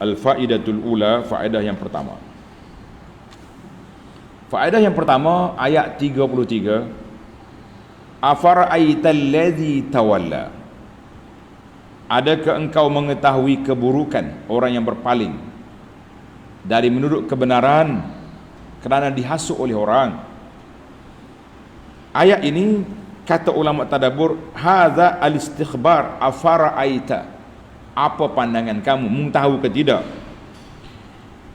Al-faidatul ula, faedah yang pertama. Faedah yang pertama, ayat 33. Afara'aital ladzi tawalla. Adakah engkau mengetahui keburukan orang yang berpaling dari menurut kebenaran kerana dihasut oleh orang? Ayat ini, kata ulama tadabbur, hadza al-istikhbar afara'aita. Apa pandangan kamu? Mung tahu ke tidak?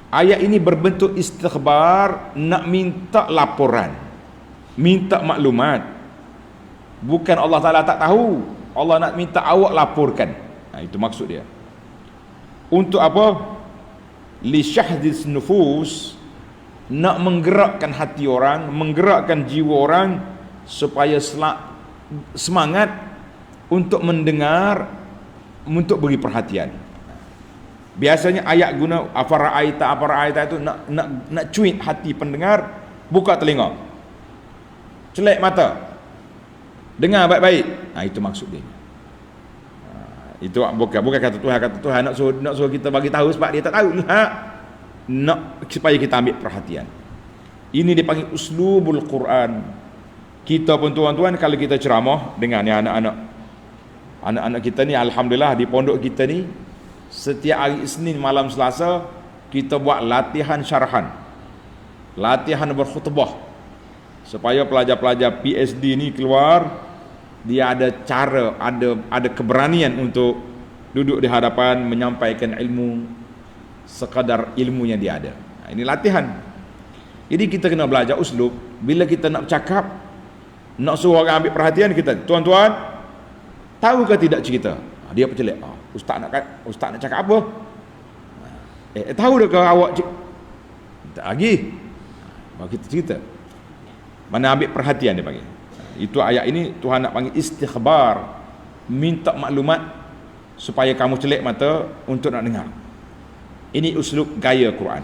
Ayat ini berbentuk istikhbar, nak minta laporan, minta maklumat. Bukan Allah Ta'ala tak tahu, Allah nak minta awak laporkan. Itu maksud dia. Untuk apa? Li syahdis nufus, nak menggerakkan hati orang, menggerakkan jiwa orang supaya semangat untuk mendengar, untuk beri perhatian. Biasanya ayat guna afara'aita itu nak cuit hati pendengar, buka telinga, celek mata, dengar baik-baik. Itu maksud dia. Itu bukan kata Tuhan nak suruh kita bagi tahu sebab dia tak tahu. Nak supaya kita ambil perhatian. Ini dipanggil uslubul Quran. Kita pun tuan-tuan, kalau kita ceramah dengan ni anak-anak kita ni, alhamdulillah di pondok kita ni, setiap hari Isnin malam Selasa kita buat latihan syarahan, latihan berkhutbah, supaya pelajar-pelajar PhD ni keluar, dia ada cara, ada keberanian untuk duduk di hadapan menyampaikan ilmu sekadar ilmu yang dia ada. Ini latihan. Jadi kita kena belajar uslub. Bila kita nak bercakap, nak suruh orang ambil perhatian kita, tuan-tuan, tahu ke tidak cerita? Dia percelek. Ustaz nak cakap apa? Tahu dah ke awak tak lagi? Bagi kita cerita. Mana ambil perhatian dia panggil. Itu ayat ini Tuhan nak panggil istikhbar, minta maklumat supaya kamu celek mata untuk nak dengar. Ini uslub gaya Quran.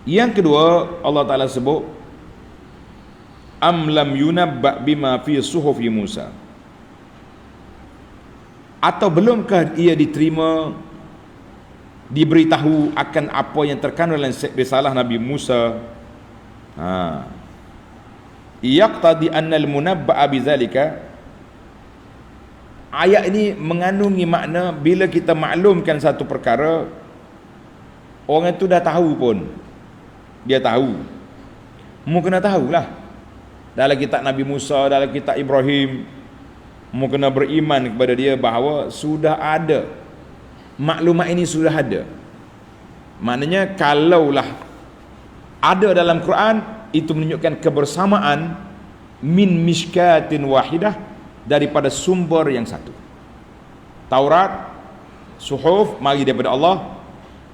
Yang kedua, Allah Ta'ala sebut am lam yunabba bima fi suhufi Musa. Atau belumkah ia diterima, diberitahu akan apa yang terkandung dalam risalah Nabi Musa? Yaqtadi annal munabba'a bidzalika. Ayat ini mengandungi makna bila kita maklumkan satu perkara, orang itu dah tahu pun, dia tahu, mu kena tahulah. Dalam kitab Nabi Musa, dalam kitab Ibrahim, mu kena beriman kepada dia bahawa sudah ada maklumat ini, sudah ada. Maknanya kalaulah ada dalam Quran, itu menunjukkan kebersamaan min mishkatin wahidah, daripada sumber yang satu. Taurat, suhuf mari daripada Allah,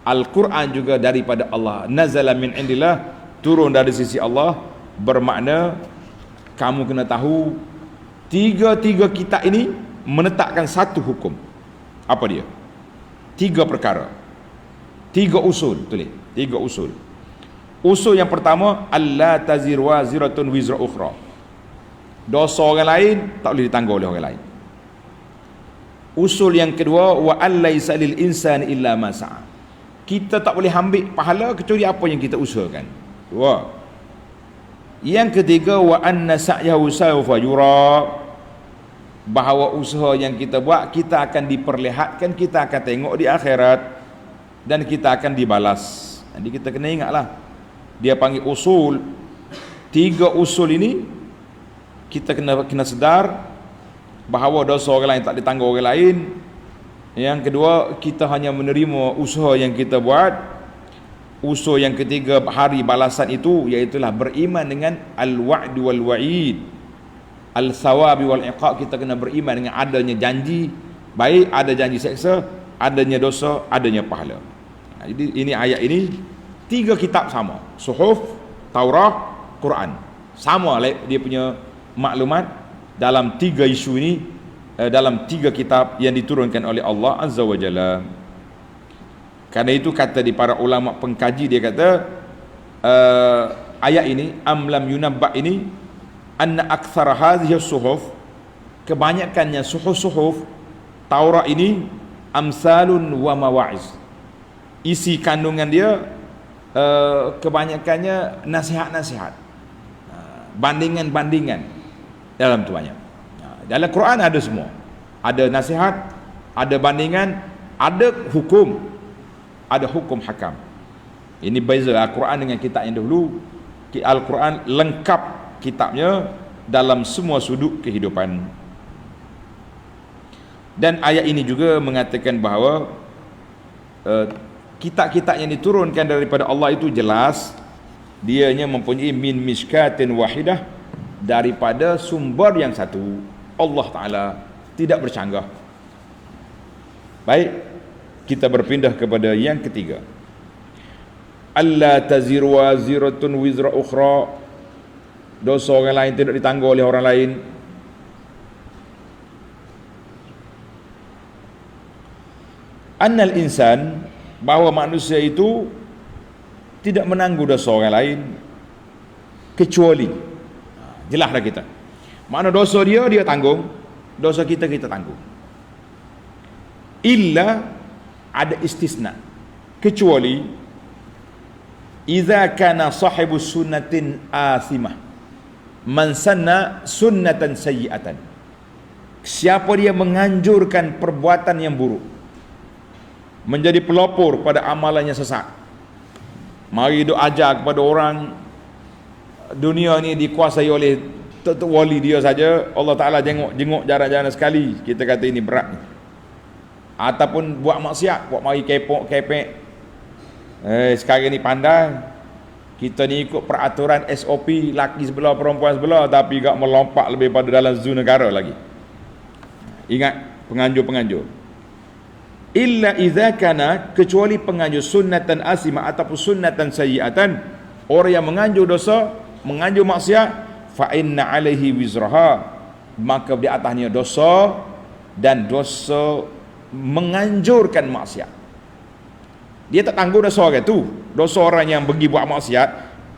Al-Quran juga daripada Allah. Nazala min indillah, turun dari sisi Allah. Bermakna kamu kena tahu tiga-tiga kitab ini menetapkan satu hukum. Apa dia? Tiga perkara, tiga usul. Tulis, tiga usul. Usul yang pertama, alla tazir waziratun wizra ukhra. Dosa orang lain tak boleh ditanggung oleh orang lain. Usul yang kedua, wa allaisa lil insani illa ma sa'a. Kita tak boleh ambil pahala kecuali apa yang kita usahakan. Dua. Yang ketiga, wa anna sa'yahu sawfa yura. Bahawa usaha yang kita buat, kita akan diperlihatkan, kita akan tengok di akhirat, dan kita akan dibalas. Jadi kita kena ingatlah, dia panggil usul. Tiga usul ini kita kena sedar bahawa dosa orang lain tak ditanggung orang lain. Yang kedua, kita hanya menerima usaha yang kita buat. Usul yang ketiga, hari balasan itu, iaitulah beriman dengan al-wa'd wal wa'id, al-thawabi wal iqab. Kita kena beriman dengan adanya janji baik, ada janji seksa, adanya dosa, adanya pahala. Jadi ini ayat ini, tiga kitab sama, suhuf, Taurat, Quran, sama dia punya maklumat dalam tiga isu ini, dalam tiga kitab yang diturunkan oleh Allah Azza wa Jalla. Karena itu kata di para ulama pengkaji, dia kata ayat ini, amlam yunabba ini, anna aktsara hadhihi suhuf, kebanyakannya suhuf-suhuf Taurat ini, amsalun wa mawa'iz. Isi kandungan dia kebanyakannya nasihat-nasihat, bandingan-bandingan dalam tuanya. Dalam Quran ada semua. Ada nasihat, ada bandingan, ada hukum, ada hukum hakam. Ini beza Al-Quran dengan kitab yang dahulu. Al-Quran lengkap kitabnya dalam semua sudut kehidupan. Dan ayat ini juga mengatakan bahawa kitab-kitab yang diturunkan daripada Allah itu jelas, dianya mempunyai min mishkatin wahidah, daripada sumber yang satu, Allah Ta'ala, tidak bercanggah. Baik, kita berpindah kepada yang ketiga. Alla taziru waziratun wizra ukhra, dosa orang lain tidak ditanggung oleh orang lain. Annal insan, bahawa manusia itu tidak menanggung dosa orang lain, kecuali, jelaslah kita, mana dosa dia tanggung, dosa kita tanggung. Illa, ada istisna, kecuali idza kana sahibu sunnatin athimah man sanna sunnatan sayyi'atan, siapa dia menganjurkan perbuatan yang buruk, menjadi pelopor pada amalannya sesat. Mari duk ajar kepada orang, dunia ni dikuasai oleh tok wali dia saja, Allah Ta'ala jenguk jarang-jarang sekali, kita kata ini berat ni. Ataupun buat maksiat, buat mari kepek, sekarang ni pandai, kita ni ikut peraturan SOP, laki sebelah perempuan sebelah, tapi gak melompat lebih pada dalam zon negara lagi. Ingat penganjur-penganjur. Illa idza kana, kecuali penganjur sunnatan asimah ataupun sunnatan sayyi'atan, orang yang menganjur dosa, menganjur maksiat, fa inna alaihi wizraha, maka di atasnya dosa, dan dosa menganjurkan maksiat. Dia tak tanggung dosa orang tu. Dosa orang yang pergi buat maksiat,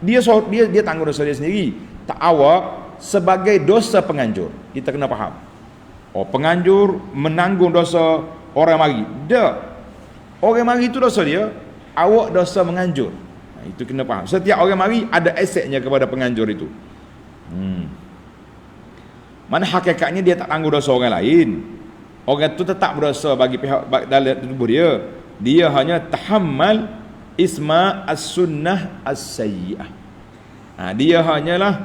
dia tanggung dosa dia sendiri. Tak awak sebagai dosa penganjur. Kita kena faham. Oh, penganjur menanggung dosa orang mari. Dak. Orang mari itu dosa dia, awak dosa menganjur. Itu kena faham. Setiap orang mari ada asetnya kepada penganjur itu. Mana hakikatnya dia tak tanggung dosa orang lain. Orang itu tetap berdosa bagi pihak dalam tubuh dia. Dia hanya tahammal isma as-sunnah as-sayyi'ah. Dia hanyalah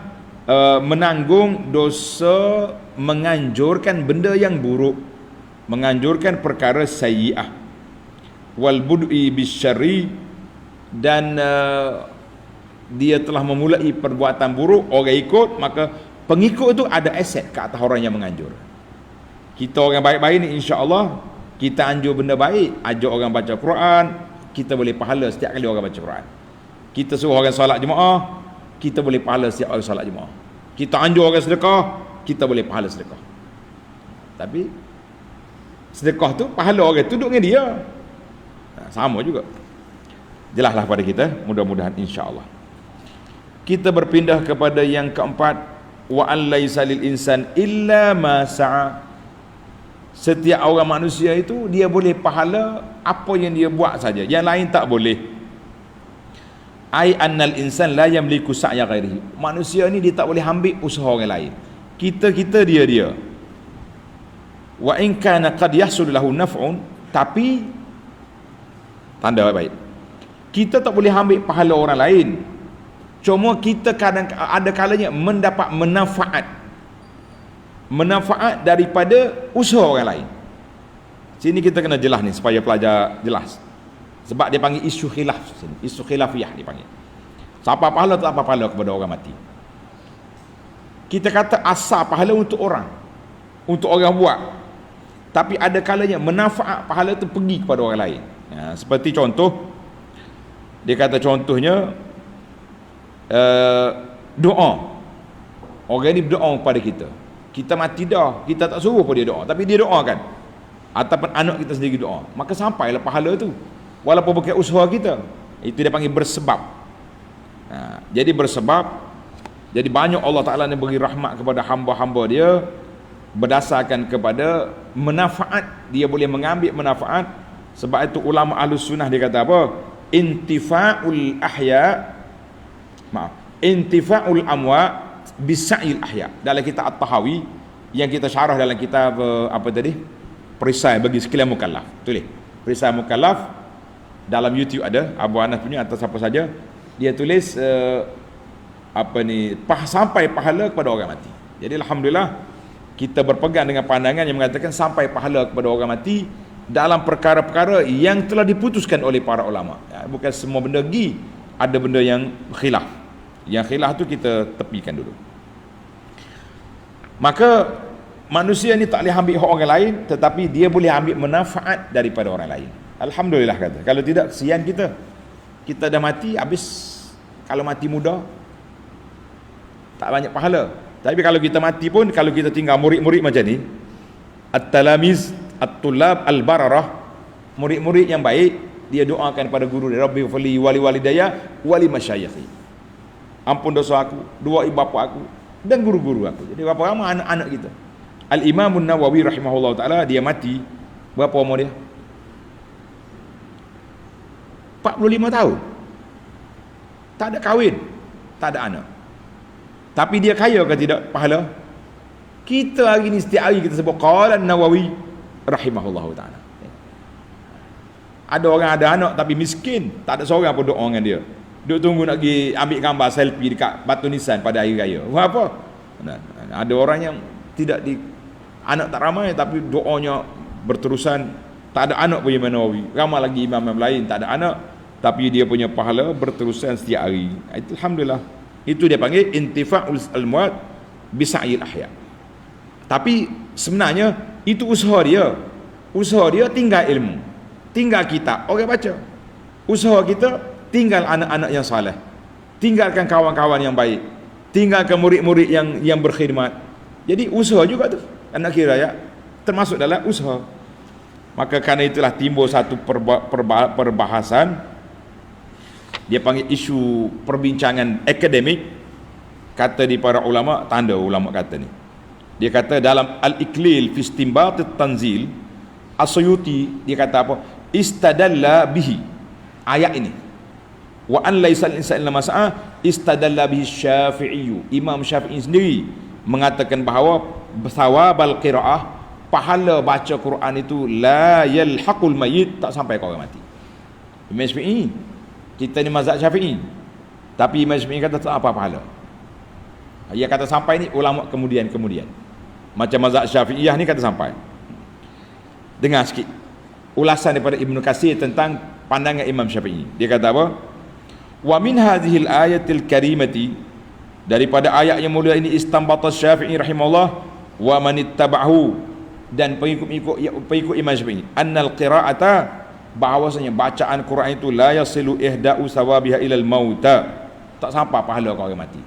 menanggung dosa menganjurkan benda yang buruk, menganjurkan perkara sayyi'ah, wal bud'i bisyarri, dan dia telah memulai perbuatan buruk, orang ikut, maka pengikut itu ada aset ke atas orang yang menganjur. Kita orang baik-baik ni, insya-Allah kita anjur benda baik, ajak orang baca Quran, kita boleh pahala setiap kali orang baca Quran. Kita suruh orang solat jemaah, kita boleh pahala setiap orang solat jemaah. Kita anjur orang sedekah, kita boleh pahala sedekah. Tapi sedekah tu pahala orang tu duduk dengan dia. Sama juga. Jelaslah pada kita, mudah-mudahan insya-Allah. Kita berpindah kepada yang keempat, wa an laisa lil insan illa ma sa'a. Setiap orang manusia itu dia boleh pahala apa yang dia buat saja, yang lain tak boleh. Ai annal insan la yamliku sa'ya ghairihi. Manusia ni dia tak boleh ambil usaha orang lain. Kita dia. Wa in kana qad yahsul lahu naf'un, tapi tanda baik. Kita tak boleh ambil pahala orang lain. Cuma kita kadang ada kalanya mendapat manfaat daripada usaha orang lain. Sini kita kena jelas ni supaya pelajar jelas. Sebab dia panggil isu khilaf sini. Isu khilafiyah dipanggil. Siapa pahala tak apa pahala kepada orang mati. Kita kata asal pahala untuk orang, untuk orang buat. Tapi ada kalanya manfaat pahala tu pergi kepada orang lain. Seperti contoh, dia kata contohnya doa. Orang ni berdoa kepada kita. Kita mati dah, kita tak suruh pun dia doa, tapi dia doakan. Ataupun anak kita sendiri doa, maka sampailah pahala tu, walaupun bukan usaha kita. Itu dia panggil bersebab. Jadi bersebab, jadi banyak Allah Ta'ala ni beri rahmat kepada hamba-hamba dia, berdasarkan kepada manfaat, dia boleh mengambil manfaat. Sebab itu ulama Ahlus Sunnah dia kata apa? Intifa'ul ahya, intifa'ul amwat bisa'il ahya. Dalam kitab At-Tahawi yang kita syarah dalam kitab apa tadi? Perisai bagi sekalian mukallaf. Tulis. Perisai mukallaf dalam YouTube ada, Abu Anas punya atau siapa saja. Dia tulis sampai pahala kepada orang mati. Jadi alhamdulillah kita berpegang dengan pandangan yang mengatakan sampai pahala kepada orang mati dalam perkara-perkara yang telah diputuskan oleh para ulama. Bukan semua benda ada benda yang khilaf. Yang khilaf tu kita tepikan dulu. Maka manusia ni tak boleh ambil hak orang lain, tetapi dia boleh ambil manfaat daripada orang lain. Alhamdulillah kata. Kalau tidak, kesian kita. Kita dah mati, habis. Kalau mati muda, tak banyak pahala. Tapi kalau kita mati pun, kalau kita tinggal murid-murid macam ni, at-talamiz, at-tullab, al-bararah, murid-murid yang baik, dia doakan pada guru dia, Rabbi fali wali walidayya wali masyayikhi. Ampun dosa aku, dua ibu bapa aku dan guru-guru aku. Jadi berapa ramai anak-anak kita. Al-Imam An-Nawawi rahimahullah ta'ala, dia mati, berapa umur dia? 45 tahun. Tak ada kahwin, tak ada anak. Tapi dia kaya ke tidak pahala? Kita hari ni setiap hari kita sebut qala An-Nawawi rahimahullah ta'ala. Ada orang ada anak tapi miskin, tak ada seorang pun doa dengan dia. Duk tunggu nak pergi ambil gambar selfie dekat batu nisan pada hari raya. Apa? Ada orang yang tidak anak tak ramai tapi doanya berterusan. Tak ada anak punya Nawawi. Ramai lagi imam-imam lain tak ada anak tapi dia punya pahala berterusan setiap hari. Itu alhamdulillah. Itu dia panggil intifa'ul amwat bisa'il ahya. Tapi sebenarnya itu usaha dia. Usaha dia tinggal ilmu, tinggal kitab orang baca. Usaha kita tinggal anak-anak yang saleh, tinggalkan kawan-kawan yang baik, tinggalkan murid-murid yang berkhidmat. Jadi usaha juga tu. Anak kira ya, termasuk dalam usaha. Maka kerana itulah timbul satu perbahasan, dia panggil isu perbincangan akademik. Kata di para ulama, tanda ulama kata ni, dia kata dalam Al-Iklil fi Istinbat At-Tanzil, As-Suyuti dia kata apa? Istadalla bihi, ayat ini, wa an laisa al-insan illa ma sa'a, istadalla bihi Syafi'i. Imam Syafi'i sendiri mengatakan bahawa thawabal qiraah, pahala baca Quran itu la yalhaqul mayyit, tak sampai ke orang mati. Imam Syafi'i, kita ni mazhab Syafi'i, tapi Imam Syafi'i kata tak apa pahala. Dia kata sampai ni ulama kemudian macam mazhab Syafi'iyah ni kata sampai. Dengar sikit ulasan daripada Ibnu Katsir tentang pandangan Imam Syafi'i. Dia kata apa? Wa min hadhil ayatil karimati, daripada ayat yang mulia ini, istanbata Syafi'i rahimahullah wa man ittaba'ahu, dan pengikut Imam Syafi'i, annal qira'ata, bahawasanya bacaan Quran itu la yasilu ihda'u sawabiha ilal mauta, tak sampai pahala ke orang mati.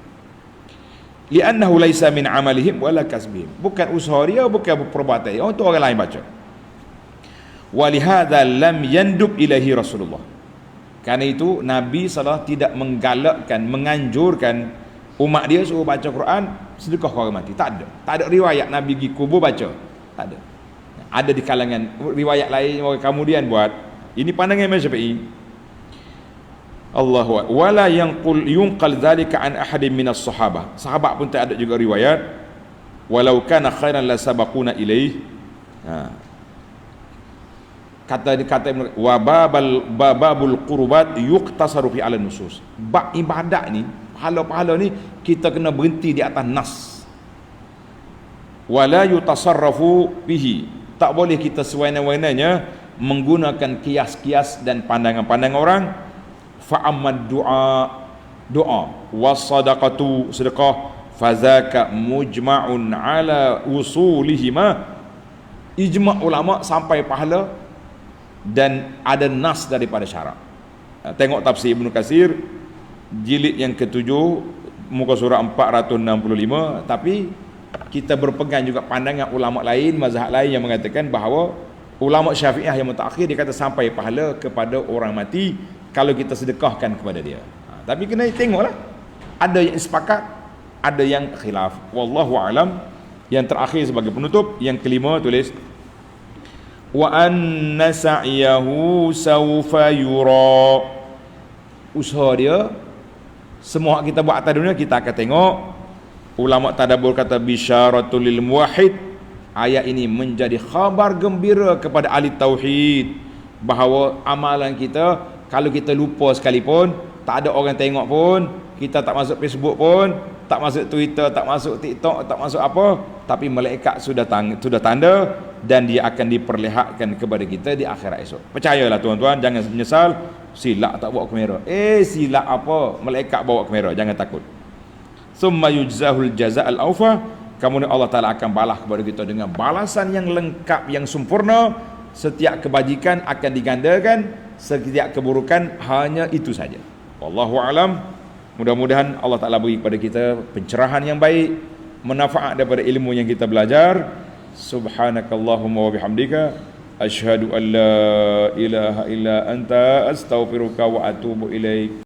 Li'annahu laisa min amalihim wala kasbihim, bukan usaha dia, bukan perbuatan dia, untuk orang lain baca. Walihadza lam yandub ilahi Rasulullah, kerana itu Nabi SAW tidak menggalakkan, menganjurkan umat dia suruh baca Quran sedekah ke orang mati. Tak ada riwayat Nabi pergi kubur baca, tak ada. Ada di kalangan riwayat lain orang kemudian buat. Ini pandangan Imam Syafi'i. Allahu akbar. Wala yunqal dzalika an ahadin minas sahabah, sahabat pun tak ada juga riwayat. Walau kana khairan la sabaquna ilaih. Kata wa babul qurbat yuqtasaru fi ala nusus. Bab ibadat ni, pahala-pahala ni kita kena berhenti di atas nas. Wala yutasarrafu bihi, tak boleh kita sewenang-wenangnya menggunakan kias-kias dan pandangan-pandangan orang. Fa ammad doa wasadaqatu, sedekah, fazaka mujma'un ala usulihima, ijma' ulama sampai pahala dan ada nas daripada syarak. Tengok tafsir Ibnu Katsir jilid yang ke-7 muka surah 465. Tapi kita berpegang juga pandangan ulama lain, mazhab lain yang mengatakan bahawa ulama Syafi'iyah yang mutakhir, dia kata sampai pahala kepada orang mati kalau kita sedekahkan kepada dia. Tapi kena tengoklah, ada yang sepakat, ada yang khilaf. Wallahu alam. Yang terakhir sebagai penutup, yang kelima tulis wa anna sa'yahu sawfa yura. Usaha dia semua kita buat atas dunia kita akan tengok. Ulama tadabbur kata bisyaratul lil muwahhid, ayat ini menjadi khabar gembira kepada ahli tauhid bahawa amalan kita kalau kita lupa sekalipun, tak ada orang tengok pun, kita tak masuk Facebook pun, tak masuk Twitter, tak masuk TikTok, tak masuk apa, tapi malaikat sudah tanda dan dia akan diperlihatkan kepada kita di akhirat esok. Percayalah tuan-tuan, jangan menyesal silap tak bawa kamera. Silap apa? Malaikat bawa kamera, jangan takut. Summa yujzahul jaza'al awfa, kemudian Allah Ta'ala akan balas kepada kita dengan balasan yang lengkap, yang sempurna. Setiap kebajikan akan digandakan, setiap keburukan hanya itu saja. Wallahu alam. Mudah-mudahan Allah Ta'ala beri kepada kita pencerahan yang baik, manfaat daripada ilmu yang kita belajar. Subhanakallahumma wa bihamdika asyhadu an la ilaha illa anta astaghfiruka wa atubu ilaik.